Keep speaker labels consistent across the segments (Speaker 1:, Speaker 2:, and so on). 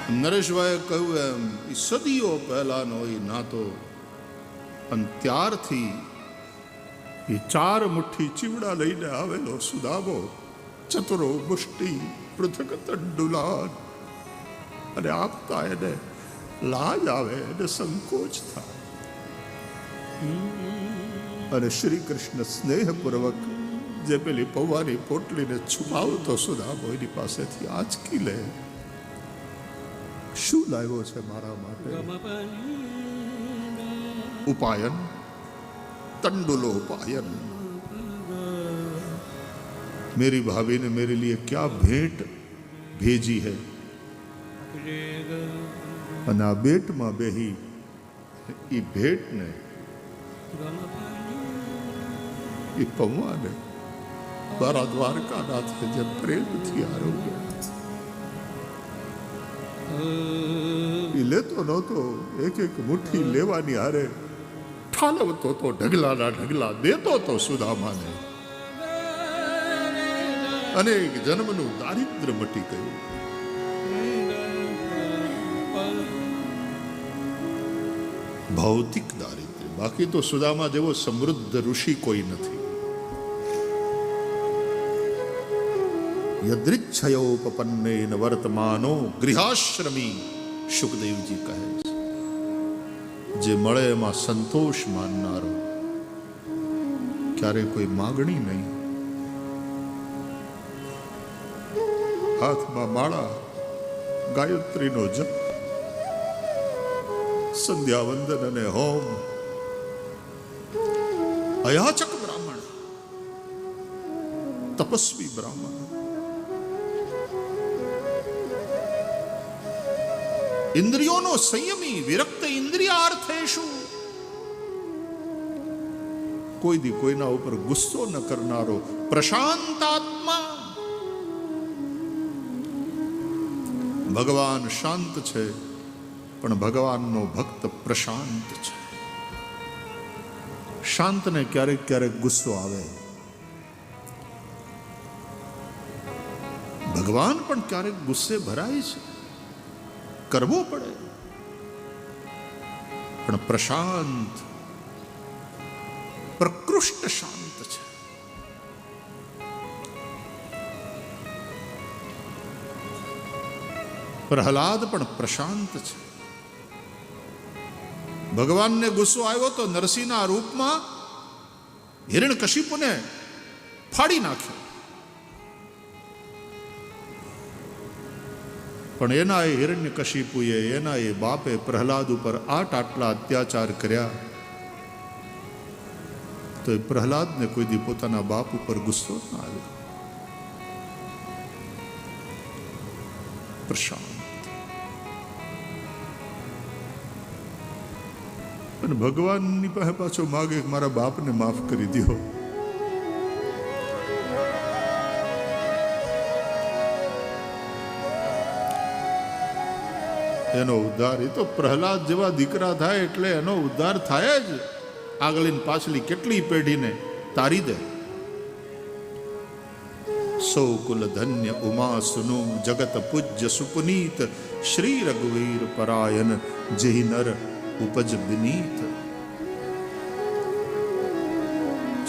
Speaker 1: નરેશભાઈએ કહ્યું એમ એ સદીઓ પહેલાનો એ નાતો, અને ત્યારથી એ 4 મુઠ્ઠી ચીવડા લઈને આવેલો સુદામો ચતુરો મુષ્ટિ પૃથક તંડુલાન, અને આપતા એને લાજ આવે, એને સંકોચ થાય. અને શ્રી કૃષ્ણ સ્નેહપૂર્વક જે પેલી પૌવાની પોટલીને છુપાવતો સુદામો એની પાસેથી આંચકી લે. શું લાવ્યો છે મારા માટે? उपायन, तंडुलोपायन. मेरी भाभी ने मेरे लिए क्या भेंट भेजी है. અને આ બેટમાં બેહી એ ભેટને એ પૌવાને મારા દ્વારકાનાથે જે પ્રેમથી આરોગ્ય એ લેતો નહોતો. એક એક મુઠ્ઠી લેવાની હારે ઠાલવતો તો ઢગલાના ઢગલા દેતો તો સુદામાને. અનેક જન્મનું દારિદ્ર મટી ગયું. ભૌતિક દારિદ્ર્ય, બાકી તો સુદામા જેવો સમૃદ્ધ ઋષિ કોઈ નથી. યદૃચ્છયોપપન્નેન વર્તમાનો ગૃહાશ્રમી, શુકદેવજી કહે છે. જે મળે એમાં સંતોષ માનનારો, ક્યારે કોઈ માગણી નહીં. હાથમાં માળા, ગાયત્રીનો જપ, સંધ્યા વંદન અને હોમ. અયાચક બ્રાહ્મણ, તપસ્વી બ્રાહ્મણ. ઇન્દ્રિયોનો સંયમી, વિરક્ત ઇન્દ્રિયાર્થેષુ. કોઈ દી કોઈના ઉપર ગુસ્સો ન કરનારો, પ્રશાંતાત્મા. ભગવાન શાંત છે, પણ ભગવાનનો ભક્ત પ્રશાંત છે. શાંતને ક્યારેક ક્યારેક ગુસ્સો આવે. ભગવાન પણ ક્યારેક ગુસ્સે ભરાય છે, કરવો પડે. પણ પ્રશાંત, પ્રકૃષ્ટ શાંત છે. પ્રહલાદ પણ પ્રશાંત છે. ભગવાનને ગુસ્સો આવ્યો તો નરસિંહના રૂપમાં હિરણ્યકશિપુને ફાડી નાખ્યો. પણ એના એ હિરણ્યકશિપુએ, એના એ બાપે પ્રહલાદ ઉપર આટલા અત્યાચાર કર્યા, તો એ પ્રહલાદને કોઈ દી પોતાના બાપ ઉપર ગુસ્સો ના આવ્યો. પ્રશાંત. અને ભગવાનની પાસે પાછો માગે, મારા બાપને માફ કરી દો. એનો ઉદ્ધાર, એ તો પ્રહલાદ જેવા દીકરા થાય એટલે એનો ઉદ્ધાર થાય જ. આગળની પાછલી કેટલી પેઢીને તારી દે. સૌ કુલ ધન્ય ઉમા સુનુ, જગત પૂજ્ય સુપુનીત, શ્રી રઘુવીર પરાયન, જેહી નર ઉપજ વિનીત.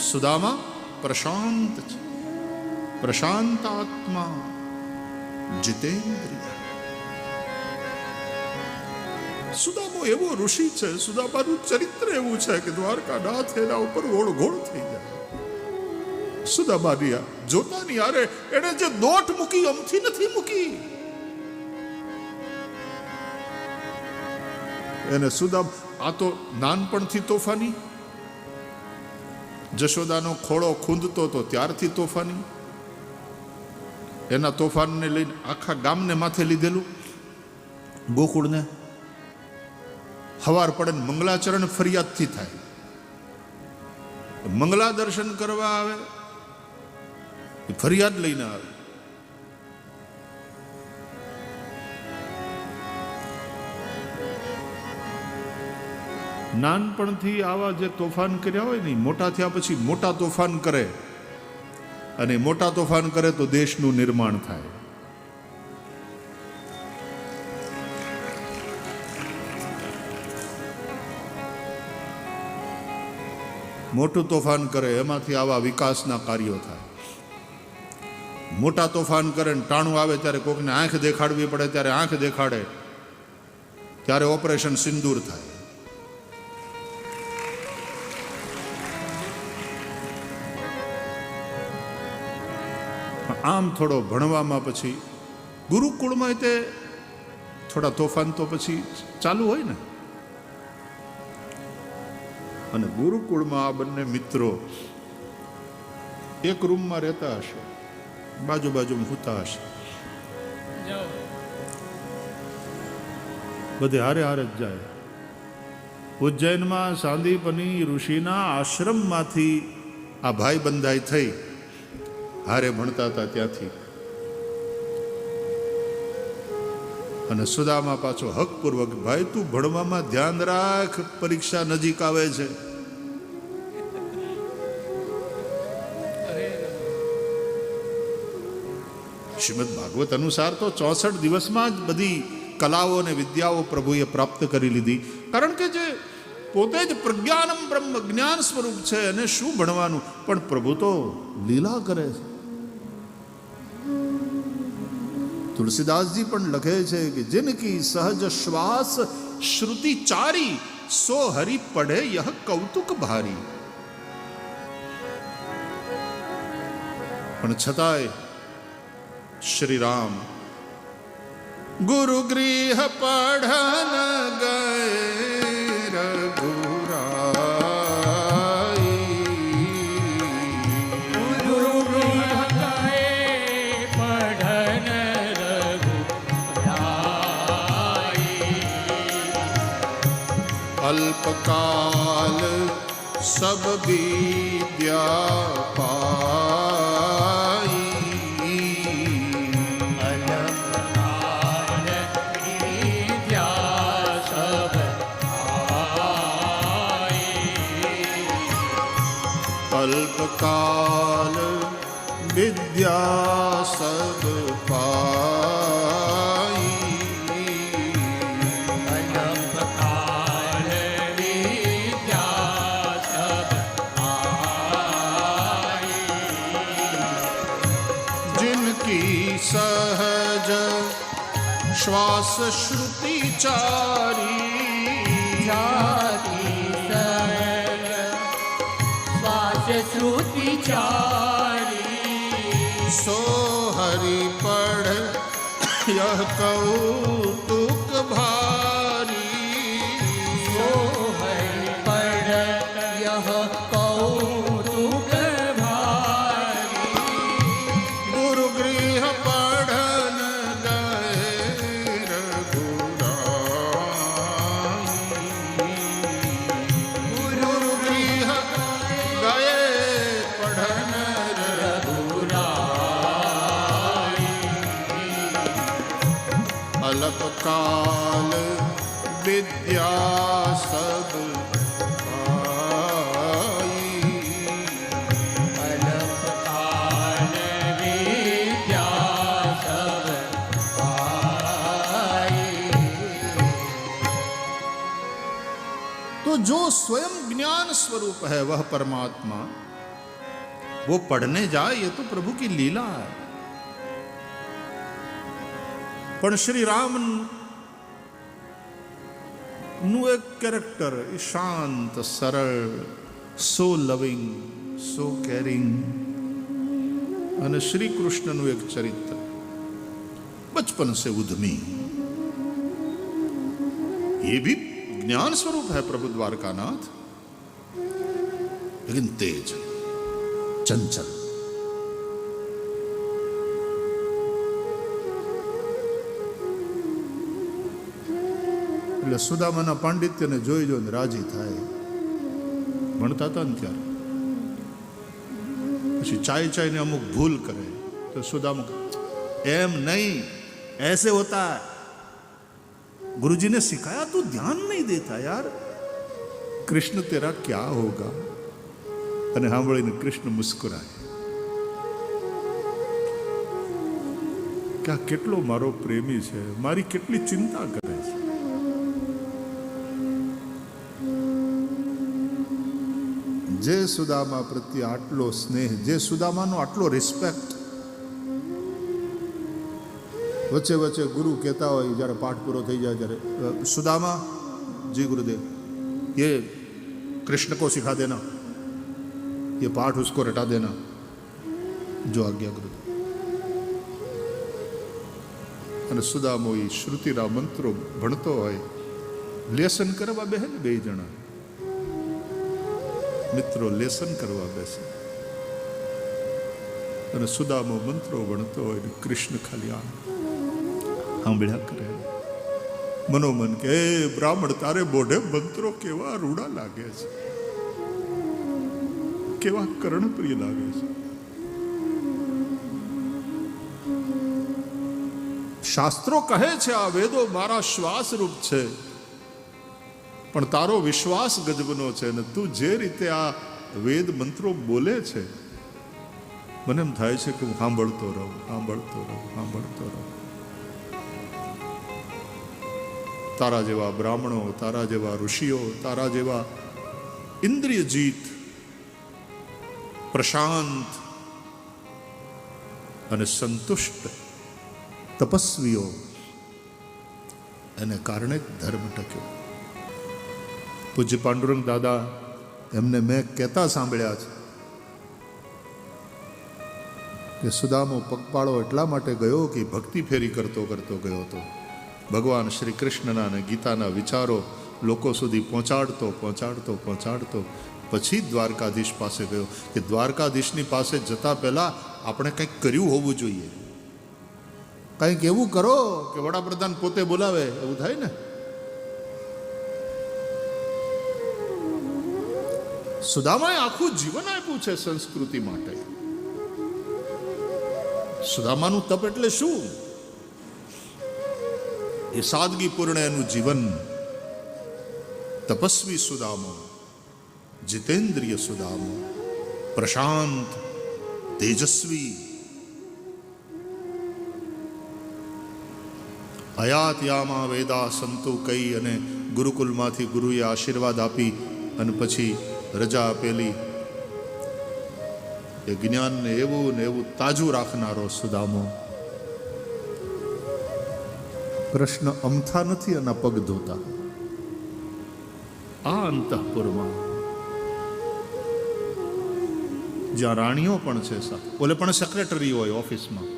Speaker 1: સુદામા પ્રશાંત છે, પ્રશાંતાત્મા, જીતેન્દ્રિય. સુદામો એવો ઋષિ છે, સુદામાનું ચરિત્ર એવું છે કે દ્વારકાનાથ એના ઉપર ગોળ થઈ જાય. સુદામાની જોતાની આરે એને જે દોટ મૂકી, અમથી નથી મૂકી. એને સુદામ, આ તો નાનપણથી તોફાની. જશોદાનો ખોળો ખૂંદતો તો ત્યારથી તોફાની. એના તોફાનને લઈને આખા ગામને માથે લીધેલું. ગોકુળને હવાર પડે મંગલાચરણ ફરિયાદથી થાય. મંગલા દર્શન કરવા આવે, ફરિયાદ લઈને આવે. નાનપણથી આવા જે તોફાન કર્યા હોય ને, મોટા થયા પછી મોટા તોફાન કરે, અને મોટા તોફાન કરે તો દેશનું નિર્માણ થાય. મોટું તોફાન કરે એમાંથી આવા વિકાસના કાર્યો થાય. મોટા તોફાન કરે ને ટાણું આવે ત્યારે કોકને આંખ દેખાડવી પડે ત્યારે આંખ દેખાડે, ત્યારે ઓપરેશન સિંદૂર થાય. આમ થોડો ભણવામાં પછી ગુરુકુળમાં તે થોડા તોફાન તો પછી ચાલુ હોય ને. અને ગુરુકુળમાં આ બંને મિત્રો એક રૂમમાં રહેતા હશે, બાજુ બાજુમાં સૂતા હશે, બધે હારે હારે જ જાય. ઉજ્જૈનમાં સાંદીપની ઋષિના આશ્રમમાંથી આ ભાઈ બંધાઈ થઈ હારે ભણતા હતા ત્યાંથી. અને સુદામા પાછો હકપૂર્વક, ભાઈ તું ભણવામાં ધ્યાન રાખ, પરીક્ષા નજીક આવે છે. શ્રીમદ ભાગવત અનુસાર તો 64 દિવસમાં જ બધી કલાઓ અને વિદ્યાઓ પ્રભુએ પ્રાપ્ત કરી લીધી. કારણ કે જે પોતે જ પ્રજ્ઞાનમ બ્રહ્મ જ્ઞાન સ્વરૂપ છે અને શું ભણવાનું, પણ પ્રભુ તો લીલા કરે છે. તુલસીદાસજી પણ લખે છે કે જિનકી સહજ શ્વાસ શ્રુતિ ચારી, સો હરિ પઢે યહ કૌતુક ભારી. પણ છતાંય શ્રી રામ ગુરુ ગૃહ પઢન ગયે રઘુરાઈ.
Speaker 2: ગુરુ ગૃહ ગયે પઢન રઘુરાઈ.
Speaker 1: અલ્પકાલ સબ વિદ્યા પાઈ. અલ્પકાલ વિદ્યા સબ પાઈ.
Speaker 2: અલ્પકાલ વિદ્યા સબ પાઈ.
Speaker 1: जिनकी सहज श्वास श्रुति चारी.
Speaker 2: श्रुति चारी.
Speaker 1: सो हरि पढ़ यह कौतुक भारी.
Speaker 2: सो हरि पढ़ यह कौतुक भारी.
Speaker 1: गुरु गृह पढ़न गए रघुराई. गुरु गृह गए पढ़न
Speaker 2: रघुराई.
Speaker 1: अल्पकाल विद्या सब पाई.
Speaker 2: अल्पकाल विद्या सब पाई.
Speaker 1: तो जो स्वयं ज्ञान स्वरूप है वह परमात्मा, वो पढ़ने जाए ये तो प्रभु की लीला है. પણ શ્રી રામ નું એક કેરેક્ટર એ શાંત, સરળ, સો લવિંગ, સો કેરિંગ. અને શ્રી કૃષ્ણનું એક ચરિત્ર बचपन से उद्यमी, ये भी ज्ञान स्वरूप है प्रभु द्वारकानाथ, लेकिन तेज, चंचल. એટલે સુદામાના પાંડિત્યને જોઈ જોઈને રાજી થાય. ભણતા હતા ને ત્યારે પછી ચાય ચાયને અમુક ભૂલ કરે તો સુદામા એમ નહીં, ऐसे होता है, गुरुजी ने सिखाया तो ध्यान नहीं देता यार, कृष्ण तेरा क्या होगा. અને સાંભળીને કૃષ્ણ મુસ્કુરાય કે આ કેટલો મારો પ્રેમી છે, મારી કેટલી ચિંતા કરે છે. જે સુદામા પ્રત્યે આટલો સ્નેહ, જે સુદામાનો આટલો રિસ્પેક્ટ. વચ્ચે વચ્ચે ગુરુ કહેતા હોય જ્યારે પાઠ પૂરો થઈ જાય ત્યારે, સુદામા જી गुरुदेव, ये कृष्ण को सिखा देना, ये पाठ उसको रटा देना, जो आज्ञा गुरुदेव. અને સુદામો એ શ્રુતિના મંત્રો ભણતો હોય, લેસન કરવા બેસે ને બે જણા મિત્રો, લેસન કરવા બેસે અને સુદામો મંત્રો ભણતો હોય ને કૃષ્ણ ખાલી આ સાંભળ્યા કરે. મનોમન કે બ્રાહ્મણ, તારે મોઢે મંત્રો કેવા રૂડા લાગે છે, કેવા કર્ણપ્રિય લાગે છે. શાસ્ત્રો કહે છે આ વેદો મારા શ્વાસ રૂપ છે, પણ તારો વિશ્વાસ ગજબનો છે ને તું જે રીતે આ વેદ મંત્રો બોલે છે, મને એમ થાય છે કે હું સાંભળતો રહું, સાંભળતો રહું, સાંભળતો રહું. તારા જેવા બ્રાહ્મણો, તારા જેવા ઋષિઓ, તારા જેવા ઇન્દ્રિયજીત, પ્રશાંત અને સંતુષ્ટ તપસ્વીઓ, એને કારણે ધર્મ ટક્યો. પૂજ્ય પાંડુરંગ દાદા, એમને મેં કહેતા સાંભળ્યા છે કે સુદામો પગપાળો એટલા માટે ગયો કે ભક્તિ ફેરી કરતો કરતો ગયો હતો. ભગવાન શ્રી કૃષ્ણના અને ગીતાના વિચારો લોકો સુધી પહોંચાડતો પહોંચાડતો પહોંચાડતો પછી દ્વારકાધીશ પાસે ગયો કે દ્વારકાધીશની પાસે જતા પહેલા આપણે કંઈક કર્યું હોવું જોઈએ, કંઈક એવું કરો કે વડાપ્રધાન પોતે બોલાવે એવું થાય ને. સુદામાએ આખું જીવન આપ્યું છે સંસ્કૃતિ માટે. સુદામાનું તપ એટલે શું? એ સાદગીપૂર્ણ એનું જીવન. તપસ્વી સુદામો, જીતેન્દ્રિય સુદામો, પ્રશાંત, તેજસ્વી. હયાતયામાં વેદા સંતો કહી અને ગુરુકુલમાંથી ગુરુએ આશીર્વાદ આપી અને પછી રજા આપેલી. એ જ્ઞાનને એવું ને એવું તાજું રાખનારો સુદામો. કૃષ્ણ અમથા નથી એના પગ ધોતા. આ અંતઃપુરમાં જ્યાં રાણીઓ પણ છે, બોલે પણ સેક્રેટરી હોય ઓફિસમાં,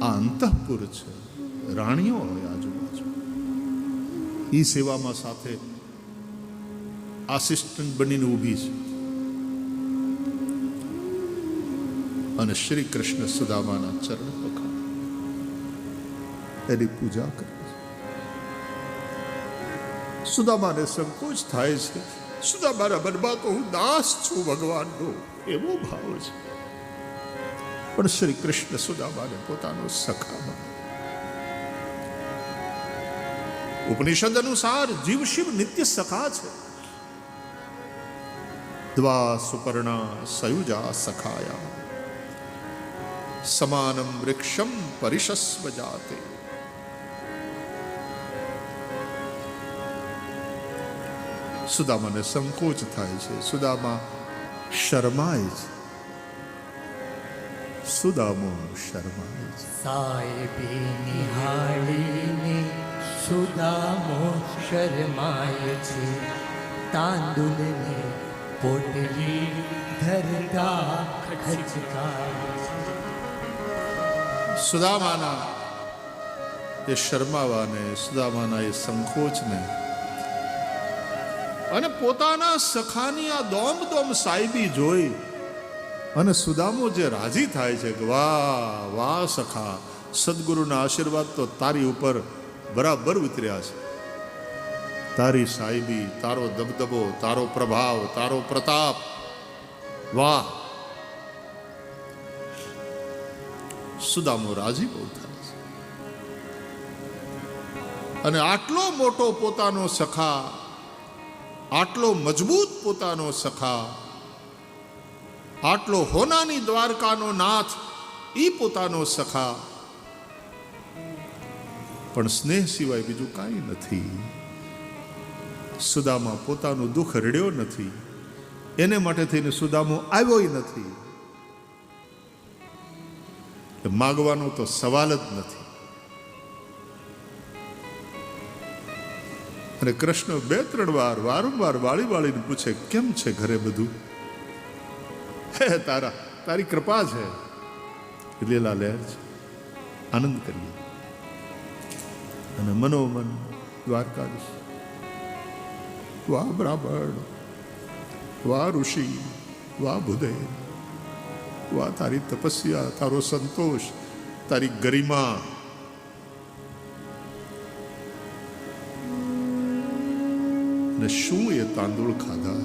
Speaker 1: આ અંતઃપુર છે, રાણીઓ હોય આજુબાજુ. એ સેવામાં સાથે આસિસ્ટન્ટ બનીને ઊભી છે અને શ્રી કૃષ્ણ સુદામાના ચરણ પકડ એની પૂજા કરે છે. સુદામાને સંકોચ થાય છે. સુદામાના મનમાં તો હું દાસ છું ભગવાનનો એવો ભાવ છે, પણ શ્રી કૃષ્ણ સુદામાને પોતાનો સખા માને. ઉપનિષદ અનુસાર જીવ શિવ નિત્ય સખા છે. દ્વા સુપર્ણા સયુજા સખાયા સમાનમ વૃક્ષમ પરિશસ્વ જાતે. સુદામાને સંકોચ થાય છે. સુદામા શરમાય છે. સુદામો શરમાય છે.
Speaker 2: સાહેબી નિહાળીને સુદામો શરમાય છે. તાંદુલને પોટલી ધરતા ખચકાય છે.
Speaker 1: સુદામાના એ શરમાવાને, સુદામાના એ સંકોચને અને પોતાના સખાની આ દોમ દોમ સાહેબી જોઈ અને સુદામો જે રાજી થાય છે કે વાહ વાહ સખા, સદગુરુના આશીર્વાદ તો તારી ઉપર બરાબર ઉતર્યા છે. તારી સાહેબી, તારો દબદબો, તારો પ્રભાવ, તારો પ્રતાપ, વાહ. સુદામો રાજી બહુ થાય છે. અને આટલો મોટો પોતાનો સખા, આટલો મજબૂત પોતાનો સખા, આટલો હોનાની દ્વારકાનો નાથ, ઈ પોતાનો સખા, પણ સ્નેહ સિવાય બીજું કાંઈ નથી. સુદામા પોતાનું દુઃખ રડ્યો નથી, એને માટે થઈને સુદામો આવ્યો નથી. માગવાનો તો સવાલ જ નથી. અને કૃષ્ણ 2-3 વાર વારંવાર વાળીને પૂછે, કેમ છે ઘરે બધું? હે તારી કૃપા છે, લીલા લહેર છે, આનંદ કરીએ. અને મનોમન દ્વારકાધીશ, વાહ બ્રાહ્મણ, વાહ ઋષિ, વાહ ભુદેવ, વાહ તારી તપસ્યા, તારો સંતોષ, તારી ગરિમા. અને શું એ તાંદુળ ખાધા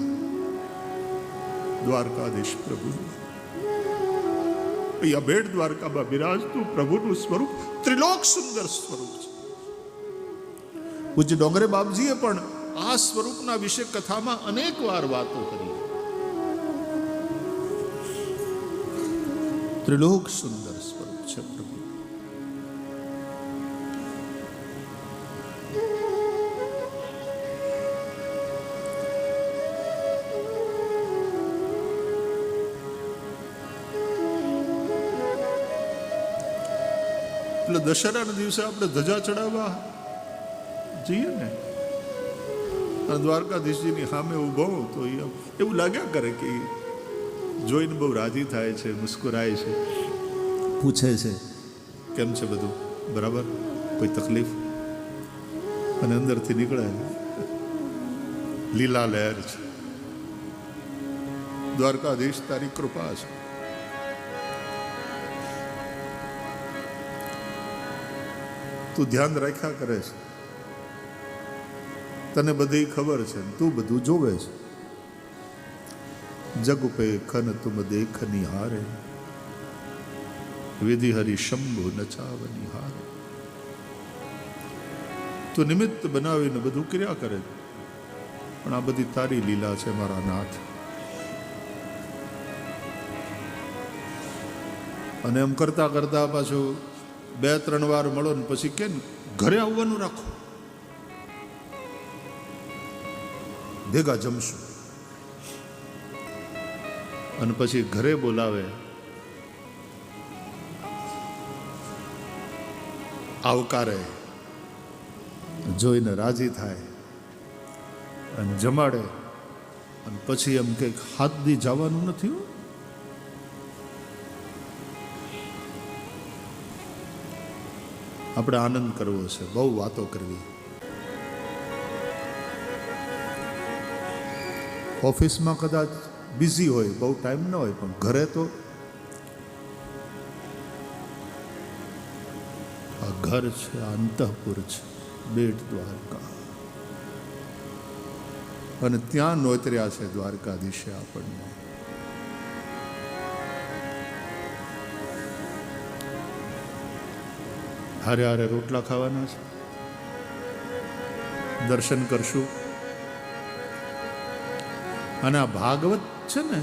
Speaker 1: દ્વારકાધીશ પ્રભુ. અહીંયા બેટ દ્વારકામાં બિરાજતું પ્રભુનું સ્વરૂપ ત્રિલોક સુંદર સ્વરૂપ છે. પૂજ્ય ડોંગરે બાપજીએ પણ આ સ્વરૂપના વિશે કથામાં અનેક વાર વાતો કરી. ત્રિલોક સુંદર સ્વરૂપ છે પ્રભુ. એટલે દશેરાના દિવસે આપણે ધજા ચડાવવા જઈએ ને, અને દ્વારકાધીશજીની સામે ઊભો તો એવું લાગ્યા કરે કે જોઈને બહુ રાજી થાય છે, મુસ્કુરાય છે, પૂછે છે કેમ છે બધું બરાબર, કોઈ તકલીફ? અને અંદરથી નીકળે લીલા લહેર છે. દ્વારકાધીશ તારી કૃપા છે. તું ધ્યાન રાખ્યા કરે છે, તને બધી ખબર છે, તું બધું જોવે છે. જગ પે ખન તુમ દેખ નિહારે, વિધિ હરિ શંભુ નચાવની હારે. તું નિમિત્ત બનાવીને બધું કર્યા કરે, પણ આ બધી તારી લીલા છે મારા નાથ. અને એમ કરતા કરતા પાછું 2-3 વાર મળો ને પછી કે ઘરે આવવાનું રાખો, ભેગા જમશું. અને પછી ઘરે બોલાવે, આવકારે, જોઈને રાજી થાય અને જમાડે. અને પછી એમ કે હાથ દી જવાનું નથી. આપણે આનંદ કરવો છે, બહુ વાતો કરવી. ઓફિસમાં કદાચ બિઝી હોય, બહુ ટાઈમ ન હોય, પણ ઘરે તો આ ઘર છે, આ અંતઃપુર છે, બેટ દ્વારકા. અને ત્યાં નોતર્યા છે દ્વારકાધીશે આપણને. હારે હારે રોટલા ખાવાના છે, દર્શન કરશું. અને આ ભાગવત છે ને,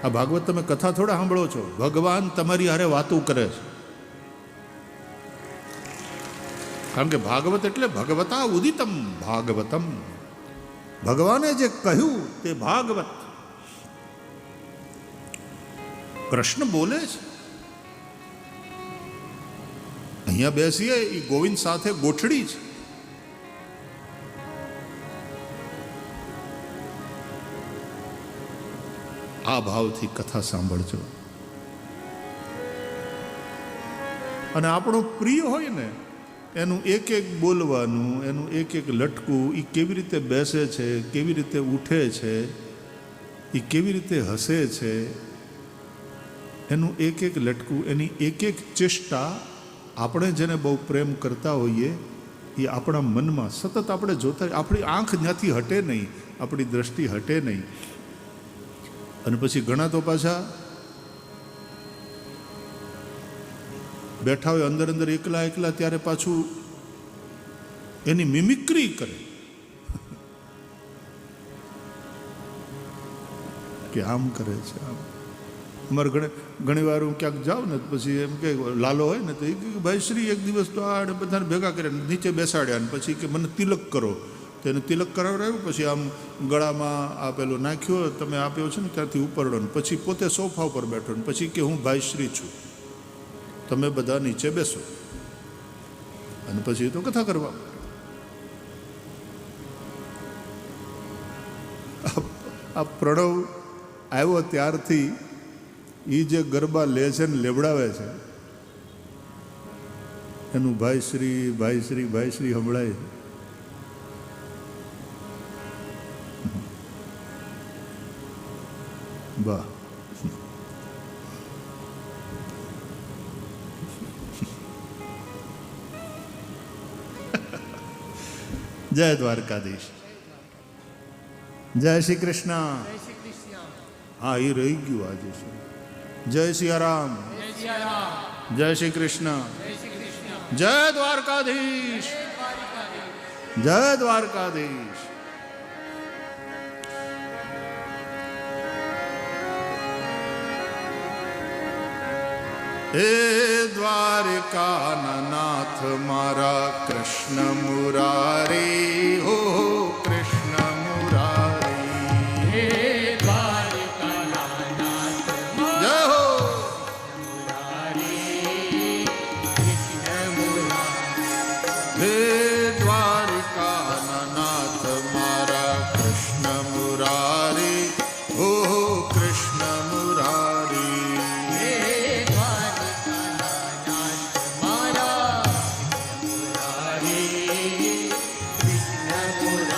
Speaker 1: આ ભાગવત તમે કથા થોડા સાંભળો છો, ભગવાન તમારી હારે વાતું કરે છે. કારણ કે ભાગવત એટલે ભગવતા ઉદિતમ ભાગવતમ, ભગવાને જે કહ્યું તે ભાગવત. કૃષ્ણ બોલે છે. અહીંયા બેસીએ એ ગોવિંદ સાથે ગોઠડી છે. આ ભાવથી કથા સાંભળજો. અને આપણું પ્રિય હોય ને એનું એક એક બોલવાનું, એનું એક એક લટકું, એ કેવી રીતે બેસે છે, કેવી રીતે ઉઠે છે, એ કેવી રીતે હસે છે, એનું એક એક લટકું, એની એક એક ચેષ્ટા, આપણે જેને બહુ પ્રેમ કરતા હોઈએ એ આપણા મનમાં સતત આપણે જોતા, આપણી આંખ ત્યાંથી હટે નહીં, આપણી દ્રષ્ટિ હટે નહીં. અને પછી ઘણા તો પાછા બેઠા હોય અંદર અંદર એકલા એકલા, ત્યારે પાછું એની મિમિક્રી કરે કે આમ કરે છે, આમ. અમારે ઘણી વાર હું ક્યાંક જાઉં ને પછી એમ કે લાલો હોય ને તો એ કે ભાઈ શ્રી એક દિવસ તો આ બધાને ભેગા કર્યા, નીચે બેસાડ્યા, ને પછી કે મને તિલક કરો. તેને તિલક કરાવડાવ્યું, પછી આમ ગળામાં આ પેલું નાખ્યો, તમે આપ્યો છે ને ત્યાંથી ઉપરડો ને પછી પોતે સોફા ઉપર બેઠો ને પછી કે હું ભાઈશ્રી છું, તમે બધા નીચે બેસો. અને પછી તો કથા કરવા. આ પ્રણવ આવ્યો ત્યારથી એ જે ગરબા લે છે ને લેવડાવે છે એનું ભાઈશ્રી ભાઈશ્રી ભાઈશ્રી સંભળાય. વાહ. જય દ્વારકાધીશ, જય શ્રી કૃષ્ણ. હા, એ રહી ગયું આજે છે. જય સિયારામ, જય શ્રી કૃષ્ણ, જય દ્વારકાધીશ, જય દ્વારકાધીશ. હે દ્વારકાના નાથ મારા કૃષ્ણ મુરારી, હો કૃષ્ણ મુરારી.
Speaker 2: હે દ્વારકાના નાથ
Speaker 1: જય હો.
Speaker 2: મુરારી, કૃષ્ણ મુરારી.
Speaker 1: હે દ્વારકાના નાથ મારા કૃષ્ણ મુરારી, હો કૃષ્ણ મુરારી.
Speaker 2: હે દ્વારકાના નાથ મારા મુરારી, કૃષ્ણ મુરારી.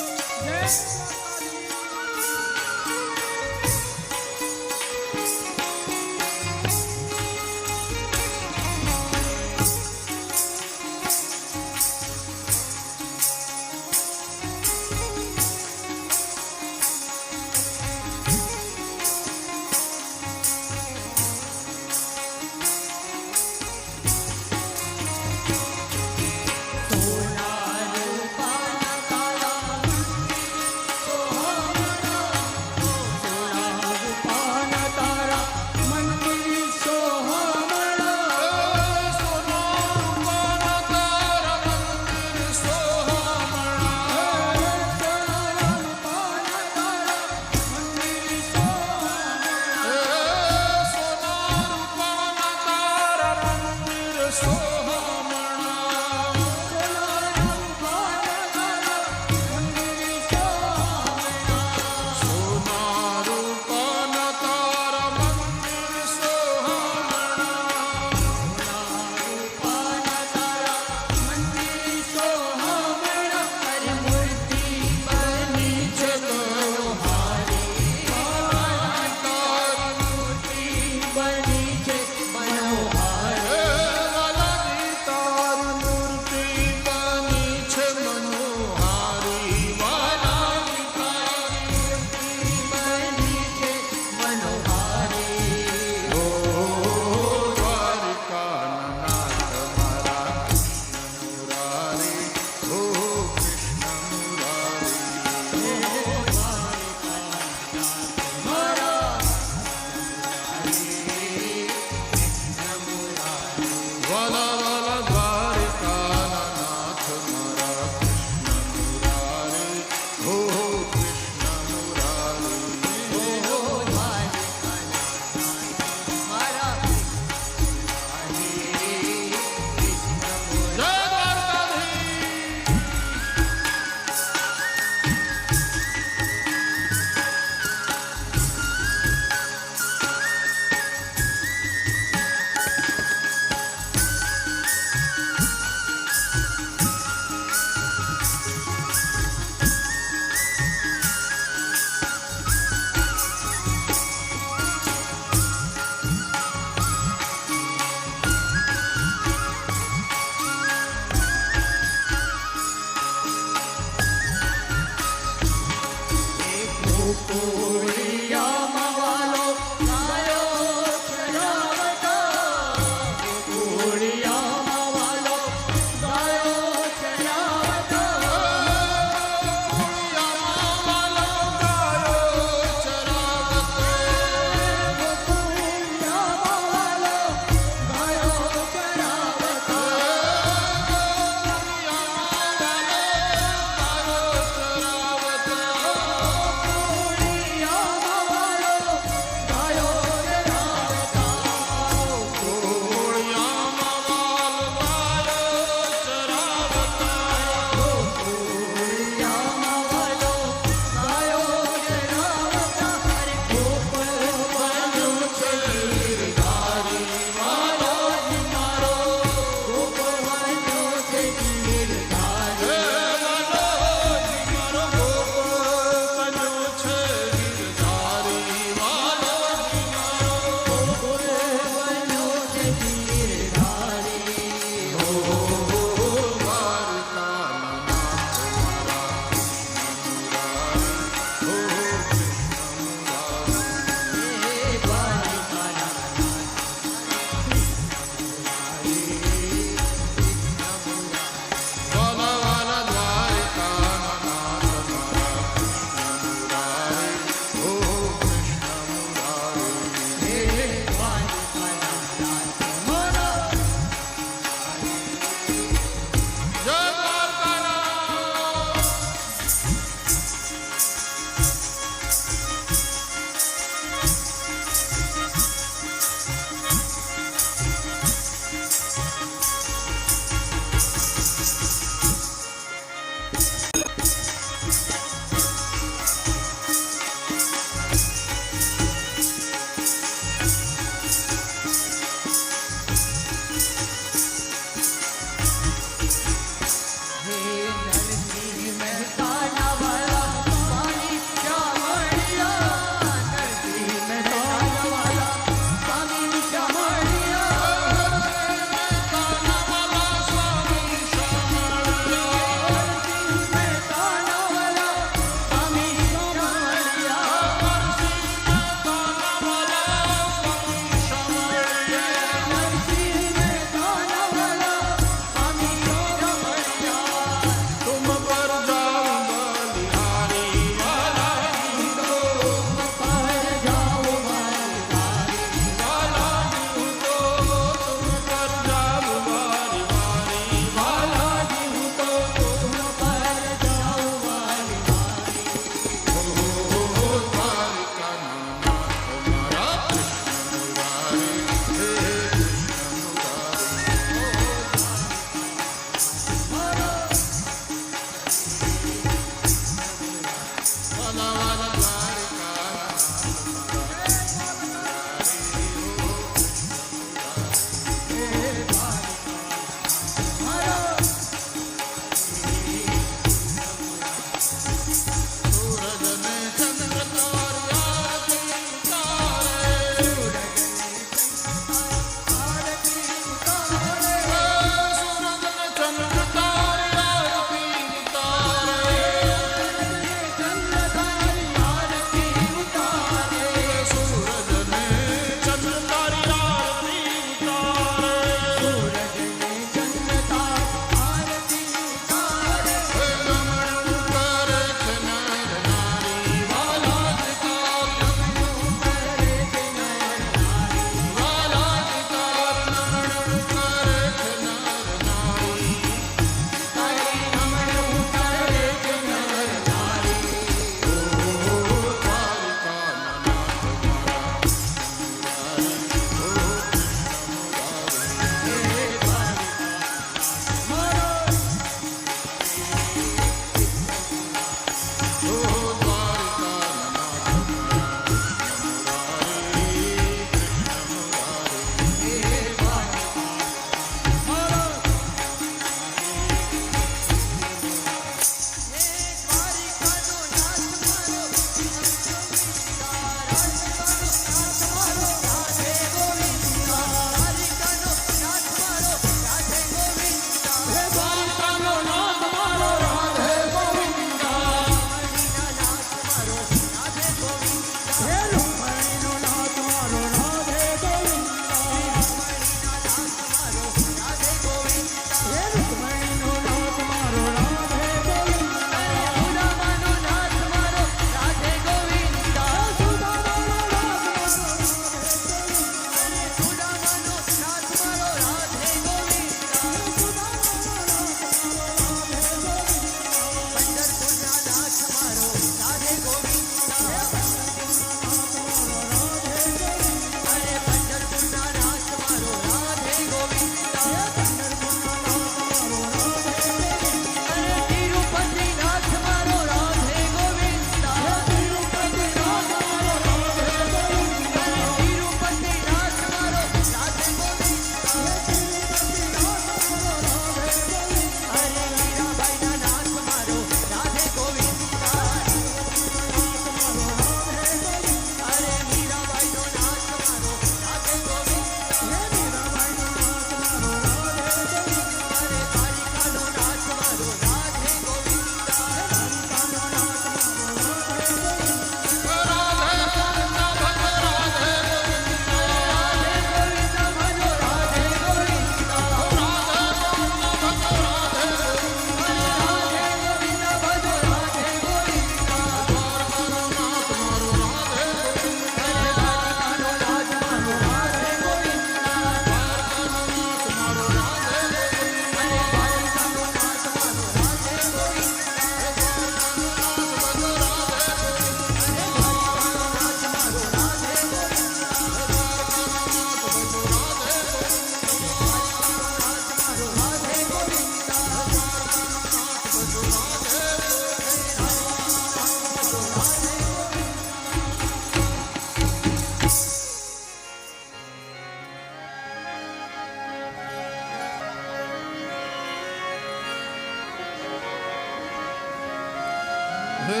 Speaker 1: હે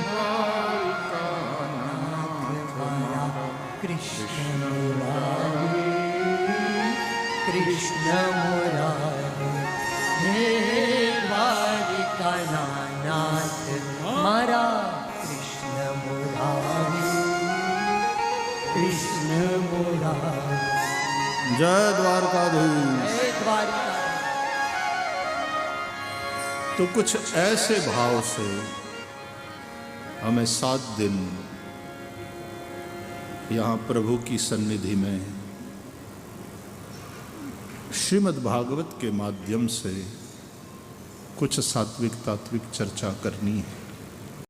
Speaker 1: દ્વારિકાનાથ મારા
Speaker 2: કૃષ્ણ મુરારી કૃષ્ણ મુરારી હે દ્વારિકાના નાથ મારા કૃષ્ણ મુરારી કૃષ્ણ મુરારી
Speaker 1: જય દ્વારકાધીશ।
Speaker 2: હે દ્વારિકા
Speaker 1: तो कुछ ऐसे भाव से हमें 7 दिन यहाँ प्रभु की सन्निधि में श्रीमद् भागवत के माध्यम से कुछ सात्विक तात्विक चर्चा करनी है।